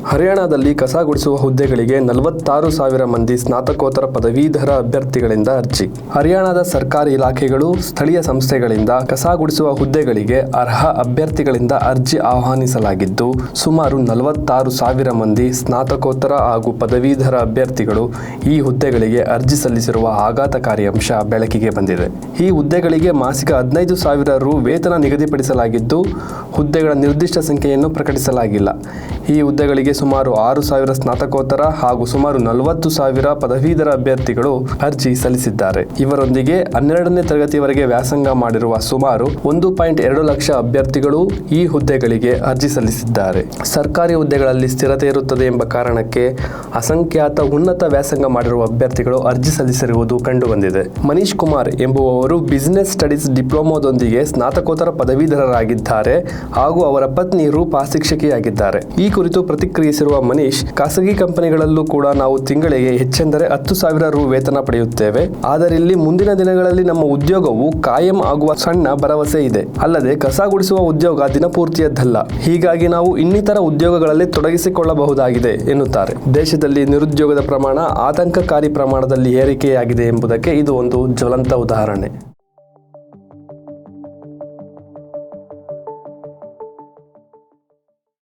ಹರಿಯಾಣದಲ್ಲಿ ಕಸ ಗುಡಿಸುವ ಹುದ್ದೆಗಳಿಗೆ 46,000 ಮಂದಿ ಸ್ನಾತಕೋತ್ತರ ಪದವೀಧರ ಅಭ್ಯರ್ಥಿಗಳಿಂದ ಅರ್ಜಿ. ಹರಿಯಾಣದ ಸರ್ಕಾರಿ ಇಲಾಖೆಗಳು, ಸ್ಥಳೀಯ ಸಂಸ್ಥೆಗಳಿಂದ ಕಸ ಗುಡಿಸುವ ಹುದ್ದೆಗಳಿಗೆ ಅರ್ಹ ಅಭ್ಯರ್ಥಿಗಳಿಂದ ಅರ್ಜಿ ಆಹ್ವಾನಿಸಲಾಗಿದ್ದು, ಸುಮಾರು 46,000 ಮಂದಿ ಸ್ನಾತಕೋತ್ತರ ಹಾಗೂ ಪದವೀಧರ ಅಭ್ಯರ್ಥಿಗಳು ಈ ಹುದ್ದೆಗಳಿಗೆ ಅರ್ಜಿ ಸಲ್ಲಿಸಿರುವ ಆಘಾತಕಾರಿ ಅಂಶ ಬೆಳಕಿಗೆ ಬಂದಿದೆ. ಈ ಹುದ್ದೆಗಳಿಗೆ ಮಾಸಿಕ 15,000 ರು ವೇತನ ನಿಗದಿಪಡಿಸಲಾಗಿದ್ದು, ಹುದ್ದೆಗಳ ನಿರ್ದಿಷ್ಟ ಸಂಖ್ಯೆಯನ್ನು ಪ್ರಕಟಿಸಲಾಗಿಲ್ಲ. ಈ ಹುದ್ದೆಗಳಿಗೆ ಸುಮಾರು 6,000 ಸ್ನಾತಕೋತ್ತರ ಹಾಗೂ ಸುಮಾರು 40,000 ಪದವೀಧರ ಅಭ್ಯರ್ಥಿಗಳು ಅರ್ಜಿ ಸಲ್ಲಿಸಿದ್ದಾರೆ. ಇವರೊಂದಿಗೆ 12ನೇ ತರಗತಿವರೆಗೆ ವ್ಯಾಸಂಗ ಮಾಡಿರುವ ಸುಮಾರು 1.2 ಲಕ್ಷ ಅಭ್ಯರ್ಥಿಗಳು ಈ ಹುದ್ದೆಗಳಿಗೆ ಅರ್ಜಿ ಸಲ್ಲಿಸಿದ್ದಾರೆ. ಸರ್ಕಾರಿ ಹುದ್ದೆಗಳಲ್ಲಿ ಸ್ಥಿರತೆ ಇರುತ್ತದೆ ಎಂಬ ಕಾರಣಕ್ಕೆ ಅಸಂಖ್ಯಾತ ಉನ್ನತ ವ್ಯಾಸಂಗ ಮಾಡಿರುವ ಅಭ್ಯರ್ಥಿಗಳು ಅರ್ಜಿ ಸಲ್ಲಿಸಿರುವುದು ಕಂಡುಬಂದಿದೆ. ಮನೀಶ್ ಕುಮಾರ್ ಎಂಬುವವರು ಬಿಸಿನೆಸ್ ಸ್ಟಡೀಸ್ ಡಿಪ್ಲೊಮಾದೊಂದಿಗೆ ಸ್ನಾತಕೋತ್ತರ ಪದವೀಧರರಾಗಿದ್ದಾರೆ ಹಾಗೂ ಅವರ ಪತ್ನಿ ರೂಪಾ ಶಿಕ್ಷಕಿಯಾಗಿದ್ದಾರೆ. ಈ ಕುರಿತು ಪ್ರತಿಕ್ರಿಯಿಸಿರುವ ಮನೀಶ್, ಖಾಸಗಿ ಕಂಪನಿಗಳಲ್ಲೂ ಕೂಡ ನಾವು ತಿಂಗಳಿಗೆ ಹೆಚ್ಚೆಂದರೆ 10,000 ರು ವೇತನ ಪಡೆಯುತ್ತೇವೆ. ಆದರೆ ಇಲ್ಲಿ ಮುಂದಿನ ದಿನಗಳಲ್ಲಿ ನಮ್ಮ ಉದ್ಯೋಗವು ಕಾಯಂ ಆಗುವ ಸಣ್ಣ ಭರವಸೆ ಇದೆ. ಅಲ್ಲದೆ ಕಸ ಗುಡಿಸುವ ಉದ್ಯೋಗ ದಿನಪೂರ್ತಿಯದ್ದಲ್ಲ. ಹೀಗಾಗಿ ನಾವು ಇನ್ನಿತರ ಉದ್ಯೋಗಗಳಲ್ಲಿ ತೊಡಗಿಸಿಕೊಳ್ಳಬಹುದಾಗಿದೆ ಎನ್ನುತ್ತಾರೆ. ದೇಶದಲ್ಲಿ ನಿರುದ್ಯೋಗದ ಪ್ರಮಾಣ ಆತಂಕಕಾರಿ ಪ್ರಮಾಣದಲ್ಲಿ ಏರಿಕೆಯಾಗಿದೆ ಎಂಬುದಕ್ಕೆ ಇದು ಒಂದು ಜ್ವಲಂತ ಉದಾಹರಣೆ.